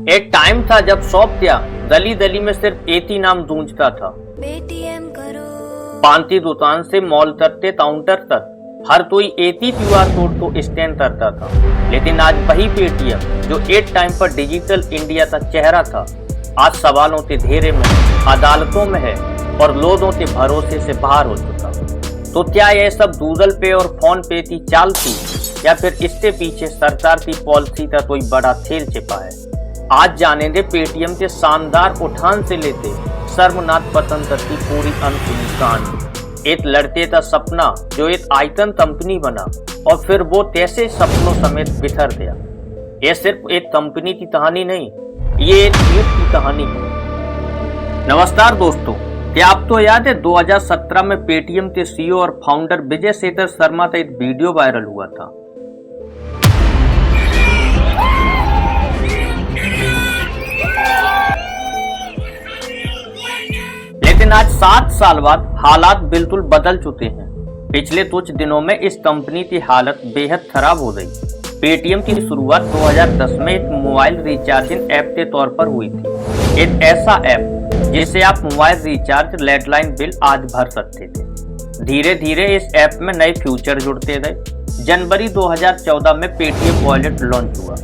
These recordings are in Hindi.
एक टाइम था जब सौंपत्या गली गली में सिर्फ एक ही नाम गूंजता था। पेटीएम करो। पांती दुकान से मॉल तक ते काउंटर तक हर कोई एक ही क्यूआर कोड को स्कैन करता था। लेकिन आज वही पेटीएम जो एक टाइम पर डिजिटल इंडिया का चेहरा था, आज सवालों के घेरे में, अदालतों में है और लोगों के भरोसे से बाहर हो चुका। तो क्या यह सब गूगल पे और फोन पे की चाल थी या फिर इसके पीछे सरकार की पॉलिसी का कोई बड़ा खेल छिपा है? आज जानेंगे पेटीएम के शानदार उठान से लेते शर्मनाक पतन तक की पूरी अनसुनी कहानी। एक लड़के का सपना जो एक आइकन कंपनी बना और फिर वो कैसे सपनों समेत बिखर गया। यह सिर्फ एक कंपनी की कहानी नहीं, ये एक युग की कहानी है। नमस्कार दोस्तों, क्या आपको याद है 2017 में पेटीएम के सीईओ और फाउंडर विजय शेखर शर्मा का एक वीडियो वायरल हुआ था। लेकिन आज 7 साल बाद हालात बिल्कुल बदल चुके हैं। पिछले कुछ दिनों में इस कंपनी की हालत बेहद खराब हो गई। पेटीएम की शुरुआत 2010 में एक मोबाइल रिचार्जिंग ऐप के तौर पर हुई थी। एक ऐसा ऐप जिससे आप मोबाइल रिचार्ज, लैंडलाइन बिल आज भर सकते थे। धीरे धीरे इस ऐप में नए फीचर जुड़ते गए। जनवरी 2014 में पेटीएम वॉलेट लॉन्च हुआ,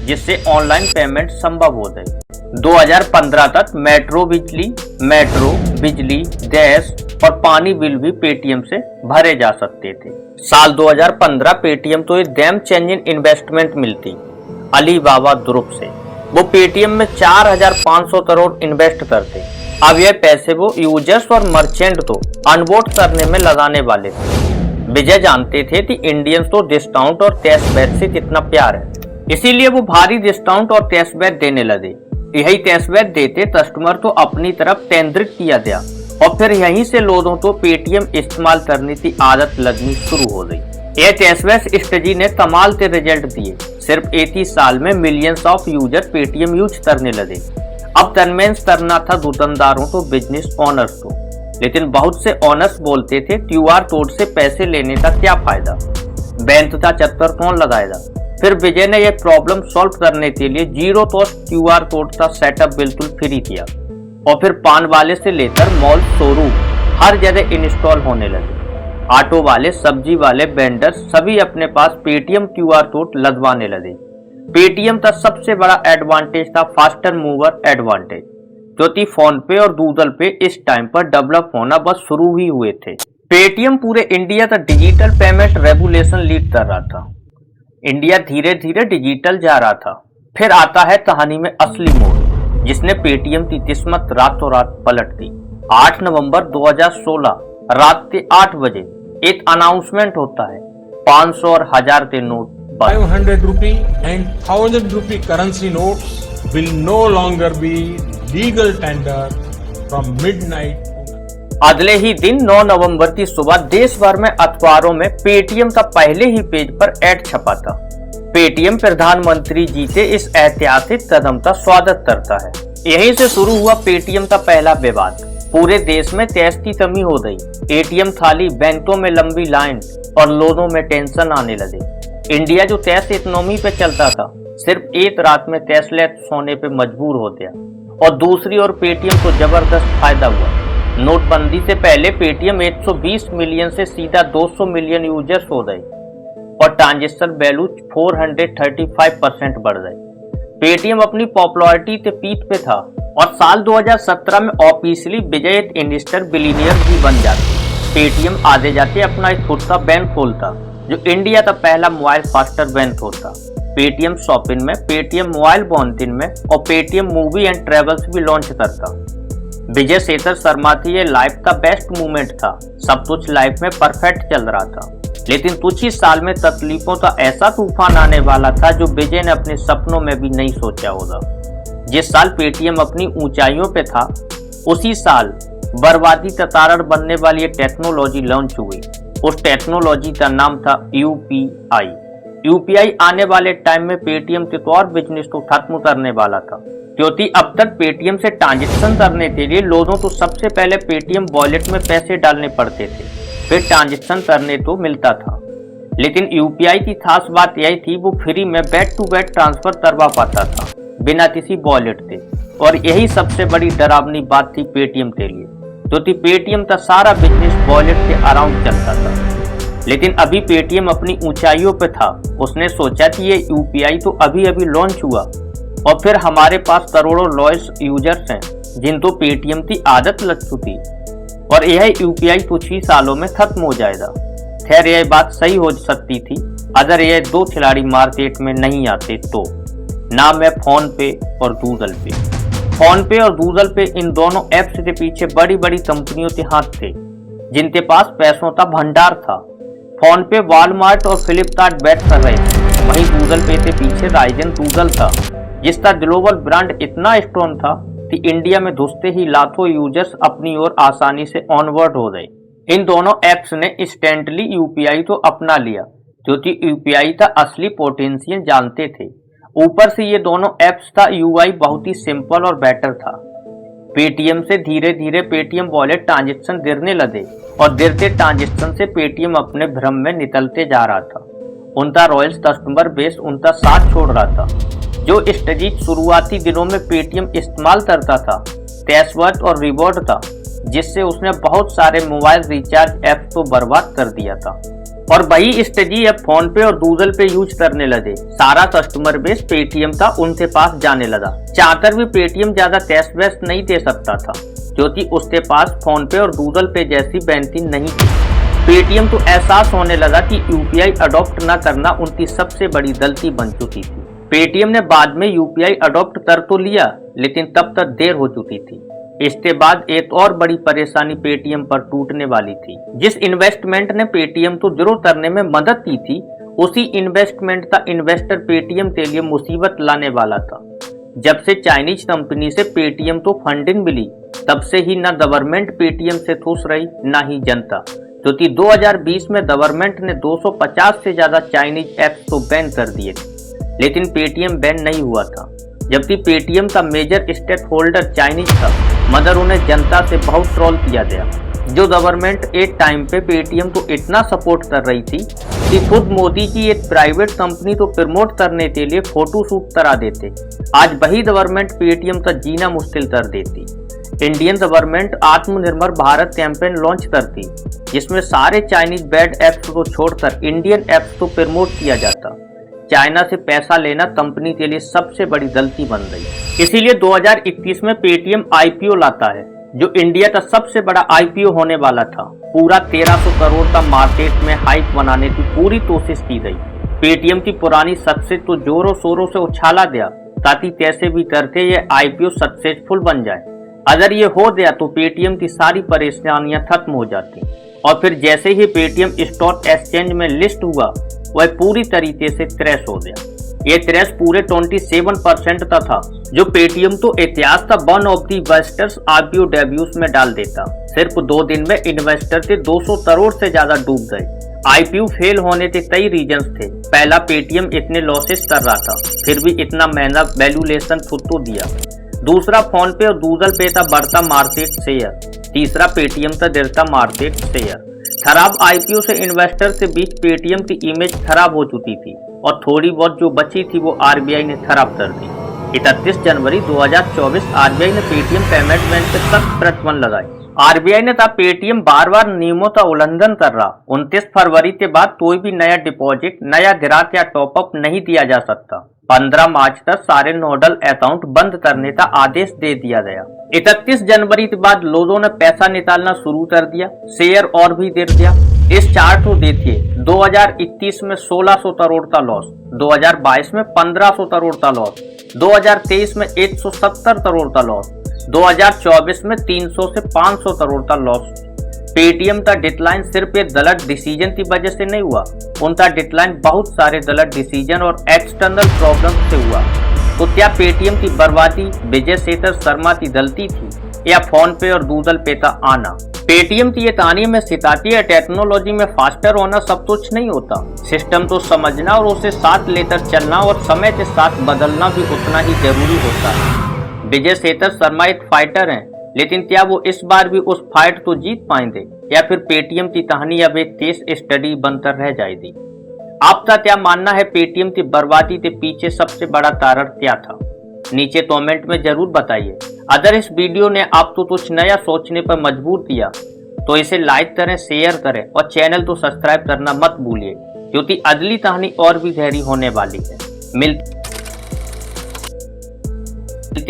जिससे ऑनलाइन पेमेंट संभव हो गए। 2015 तक मेट्रो, बिजली, गैस और पानी बिल भी पेटीएम से भरे जा सकते थे। साल 2015 पेटीएम तो एक गेम चेंजिंग इन्वेस्टमेंट मिलती अलीबाबा ग्रुप से। वो पेटीएम में 4,500 करोड़ इन्वेस्ट करते। अब यह पैसे वो यूजर्स और मर्चेंट को अनबोर्ड करने में लगाने वाले थे। विजय जानते थे कि इंडियंस को डिस्काउंट और कैशबैक से कितना प्यार है, इसीलिए वो भारी डिस्काउंट और कैशबैक देने लगे। यही कैशबैक देते कस्टमर को अपनी तरफ केंद्रित किया गया और फिर यहीं से लोगों को पेटीएम इस्तेमाल करने की आदत लगनी शुरू हो गई। यह कैशबैक स्ट्रेटजी ने कमाल के रिजल्ट दिए। सिर्फ 31 साल में millions of user Paytm use करने लगे। अब कन्वेंस करना था दुकानदारों को, बिजनेस ओनर्स को। लेकिन बहुत से ओनर्स बोलते थे क्यूआर कोड से पैसे लेने का क्या फायदा, बैंक का चक्कर कौन लगाएगा। फिर विजय ने यह प्रॉब्लम सॉल्व करने के लिए जीरो कॉस्ट क्यूआर कोड का सेटअप बिल्कुल फ्री किया और फिर पान वाले से लेकर मॉल, शोरूम हर जगह इंस्टॉल होने लगे। ऑटो वाले, सब्जी वाले, वेंडर सभी अपने पास पेटीएम क्यूआर कोड लगवाने लगे। पेटीएम का सबसे बड़ा एडवांटेज था फास्टर मूवर एडवांटेज, क्योंकि फोन पे और गूगल पे इस टाइम पर डेवलप होना बस शुरू ही हुए थे। पेटीएम पूरे इंडिया का डिजिटल पेमेंट रेवोल्यूशन लीड कर रहा था। इंडिया धीरे धीरे डिजिटल जा रहा था। फिर आता है कहानी में असली मोड़, जिसने पेटीएम की किस्मत रातों रात पलट दी। 8 नवंबर 2016 रात के 8 बजे एक अनाउंसमेंट होता है। 500 और 1000 के note 500 rupee and 1000 rupee currency notes will no longer be legal tender from midnight. अगले ही दिन 9 नवंबर की सुबह देश भर में अखबारों में पेटीएम का पहले ही पेज पर ऐड छपा था। पेटीएम प्रधानमंत्री जी से इस ऐतिहासिक कदम का स्वागत करता है। यहीं से शुरू हुआ पेटीएम का पहला विवाद। पूरे देश में कैश की कमी हो गई, एटीएम खाली, बैंकों में लंबी लाइन और लोगों में टेंशन आने लगे। इंडिया जो कैश इकोनॉमी पे चलता था, सिर्फ एक रात में कैशलेस होने पे मजबूर हो गया और दूसरी ओर पेटीएम को जबरदस्त फायदा हुआ। नोटबंदी से पहले पेटीएम 120 मिलियन से सीधा 200 मिलियन यूजर्स हो गए और ट्रांजेक्शन वैल्यू 435% बढ़ गए। पेटीएम अपनी पॉपुलैरिटी के पीक पे था और साल 2017 में ऑफिशियली विजय एक इन्वेस्टर बिलियनियर भी बन जाते। पेटीएम आगे जाके अपना एक खुद का बैंक खोलता, जो इंडिया का पहला मोबाइल फास्टर बैंक होता। पेटीएम शॉपिंग में, पेटीएम मोबाइल बैंकिंग में और पेटीएम मूवी एंड ट्रेवल्स भी लॉन्च करता। विजय शेखर शर्मा की ये लाइफ का बेस्ट मूवमेंट था। सब कुछ लाइफ में परफेक्ट चल रहा था, लेकिन कुछ ही साल में तकलीफों का ऐसा तूफान आने वाला था जो विजय ने अपने सपनों में भी नहीं सोचा होगा। जिस साल पेटीएम अपनी ऊंचाइयों पे था, उसी साल बर्बादी का कारण बनने वाली टेक्नोलॉजी लॉन्च हुई। उस टेक्नोलॉजी का नाम था यूपीआई। यूपीआई आने वाले टाइम में पेटीएम के और बिजनेस को खत्म करने वाला था, क्योंकि अब तक पेटीएम से ट्रांजेक्शन करने के लिए लोगों को सबसे पहले पेटीएम वॉलेट में पैसे डालने पड़ते थे, फिर ट्रांजेक्शन करने को मिलता था। लेकिन यूपीआई की खास बात यही थी, वो फ्री में बैक टू बैक ट्रांसफर करवा पाता था। बिना किसी वॉलेट थे। और यही सबसे बड़ी डरावनी बात थी पेटीएम के लिए, क्योंकि पेटीएम का सारा बिजनेस वॉलेट के अराउंड चलता था। लेकिन अभी पेटीएम अपनी ऊंचाइयों पे था। उसने सोचा कि ये यूपीआई तो अभी अभी लॉन्च हुआ और फिर हमारे पास करोड़ों लॉयल यूजर्स हैं जिनको पेटीएम की आदत लग चुकी और यह यूपीआई कुछ ही सालों में खत्म हो जाएगा। खैर यह बात सही हो सकती थी अगर यह दो खिलाड़ी मार्केट में नहीं आते तो। नाम है फोन पे और गूगल पे। फोन पे और गूगल पे इन दोनों ऐप्स के पीछे बड़ी बड़ी कंपनियों के हाथ थे जिनके पास पैसों का भंडार था। फोन पे वॉलमार्ट और फ्लिपकार्ट बैट कर रहे थे, वहीं गूगल पे के पीछे राइजन गूगल था जिसका ग्लोबल ब्रांड इतना स्ट्रॉन्ग था कि इंडिया में घुसते ही लाखों यूजर्स अपनी ओर आसानी से ऑनवर्ड हो गए। इन दोनों ऐप्स ने इंस्टेंटली यूपीआई को अपना लिया, जो कि यूपीआई का असली पोटेंशियल जानते थे। ऊपर से ये दोनों ऐप्स का यूआई बहुत ही सिंपल और बेटर था। पेटीएम से धीरे धीरे पेटीएम वॉलेट ट्रांजेक्शन गिरने लगे और गिरते ट्रांजेक्शन से पेटीएम अपने भ्रम में निकलते जा रहा था। उनका रॉयल कस्टमर बेस उनका साथ छोड़ रहा था। जो स्ट्रेटेजी शुरुआती दिनों में पेटीएम इस्तेमाल करता था कैशबैक और रिवॉर्ड था, जिससे उसने बहुत सारे मोबाइल रिचार्ज ऐप तो बर्बाद कर दिया था। और वही स्ट्रेटेजी अब फोन पे और गूगल पे यूज करने लगे। सारा कस्टमर बेस पेटीएम का उनके पास जाने लगा। चाहकर भी पेटीएम ज्यादा कैशबैक नहीं दे सकता था क्योंकि उसके पास फोन पे और गूगल पे जैसी बैंकिंग नहीं थी। पेटीएम को एहसास होने लगा कि यूपीआई अडॉप्ट न करना उनकी सबसे बड़ी गलती बन चुकी थी। पेटीएम ने बाद में यूपीआई अडॉप्ट कर तो लिया, लेकिन तब तक देर हो चुकी थी। इसके बाद एक और बड़ी परेशानी पेटीएम पर टूटने वाली थी। जिस इन्वेस्टमेंट ने पेटीएम को ग्रो करने में मदद की थी, उसी इन्वेस्टमेंट का इन्वेस्टर पेटीएम के लिए मुसीबत लाने वाला था। जब से चाइनीज कंपनी से पेटीएम को फंडिंग मिली, तब से ही न गवर्नमेंट पेटीएम से खुश रही न ही जनता, क्योंकि 2020 में गवर्नमेंट ने 250 से ज्यादा चाइनीज ऐप्स को बैन कर दिए थे, लेकिन पेटीएम बैन नहीं हुआ था। जबकि पेटीएम का मेजर स्टेक होल्डर चाइनीज था, मगर उन्हें जनता से बहुत ट्रोल किया गया। जो गवर्नमेंट एक टाइम पे पेटीएम को इतना सपोर्ट कर रही थी कि खुद मोदी जी एक प्राइवेट कंपनी को प्रमोट करने के लिए फोटो शूट करा देते। आज वही गवर्नमेंट पेटीएम का जीना मुश्किल कर देती। इंडियन गवर्नमेंट आत्मनिर्भर भारत कैंपेन लॉन्च करती, जिसमें सारे चाइनीज बैड ऐप्स को छोड़कर इंडियन ऐप्स को प्रमोट किया जाता। चाइना से पैसा लेना कंपनी के लिए सबसे बड़ी गलती बन गई। इसीलिए 2021 में पेटीएम आईपीओ लाता है, जो इंडिया का सबसे बड़ा आईपीओ होने वाला था। पूरा 1300 करोड़ का मार्केट में हाइप बनाने की पूरी कोशिश की गई। पेटीएम की पुरानी सक्सेस तो जोरों शोरों से उछाला गया, ताकि कैसे भी करके ये आईपीओ सक्सेसफुल बन जाए। अगर ये हो गया तो पेटीएम की सारी परेशानियां खत्म हो जाती। और फिर जैसे ही पेटीएम स्टॉक एक्सचेंज में लिस्ट हुआ, वह पूरी तरीके से क्रैश हो गया। ये क्रैश पूरे 27% का था, जो पेटीएम तो इतिहास का one of the bestest IPO debuts में डाल देता। सिर्फ 2 दिन में इन्वेस्टर के 200 करोड़ से ज्यादा डूब गए। आईपीओ फेल होने के कई रीजंस थे। पहला, पेटीएम इतने लॉसेस कर रहा था, फिर भी इतना महंगा वैल्यूएशन खुद को दिया। दूसरा, फोन पे और गूगल पे का बढ़ता मार्केट शेयर। तीसरा, पेटीएम का गिरता मार्केट शेयर। खराब आईपीओ से इन्वेस्टर के बीच पेटीएम की इमेज खराब हो चुकी थी और थोड़ी बहुत जो बची थी वो आरबीआई ने खराब कर दी। 31 जनवरी 2024 आरबीआई ने पेटीएम पेमेंट बैंक पे सख्त प्रतिबंध लगाए। आरबीआई ने कहा पेटीएम बार बार नियमों का उल्लंघन कर रहा। 29 फरवरी के बाद कोई भी नया डिपॉजिट, नया ग्राहक या टॉपअप नहीं दिया जा सकता। 15 मार्च तक सारे नोडल अकाउंट बंद करने का आदेश दे दिया गया। 31 जनवरी के बाद लोगों ने पैसा निकालना शुरू कर दिया, शेयर और भी गिर गया। इस चार्ट को देखिए, 2021 में 1600 करोड़ का लॉस, 2022 में 1500 करोड़ का लॉस, 2023 में 170 करोड़ का लॉस, 2024 में 300 से 500 करोड़ का लॉस। पेटीएम का डिक्लाइन सिर्फ एक गलत डिसीजन की वजह से नहीं हुआ, उनका डिक्लाइन बहुत सारे गलत डिसीजन और एक्सटर्नल प्रॉब्लम से हुआ। तो क्या पेटीएम की बर्बादी विजय शेखर शर्मा की गलती थी या फोन पे और गूगल पे का आना? पेटीएम की ये कहानी में सिताती है, टेक्नोलॉजी में फास्टर होना सब कुछ नहीं होता। सिस्टम तो समझना और उसे साथ लेकर चलना और समय के साथ बदलना भी उतना ही जरूरी होता है। विजय शेखर शर्मा एक फाइटर हैं, लेकिन क्या वो इस बार भी उस फाइट को जीत पाएंगे या फिर पेटीएम की कहानी अब एक केस स्टडी बनकर रह जाएगी? आपका क्या मानना है? पेटीएम की बर्बादी के पीछे सबसे बड़ा कारण क्या था? नीचे कमेंट में जरूर बताइए। अगर इस वीडियो ने आपको कुछ नया सोचने पर मजबूर किया तो इसे लाइक करें, शेयर करें और चैनल को सब्सक्राइब करना मत भूलिए, क्योंकि अगली कहानी और भी गहरी होने वाली है। मिलते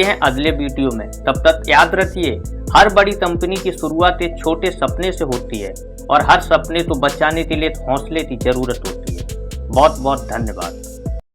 हैं अगले वीडियो में। तब तक याद रखिए, हर बड़ी कंपनी की शुरुआत एक छोटे सपने से होती है और हर सपने को बचाने के लिए हौसले की जरूरत होती है। बहुत बहुत धन्यवाद।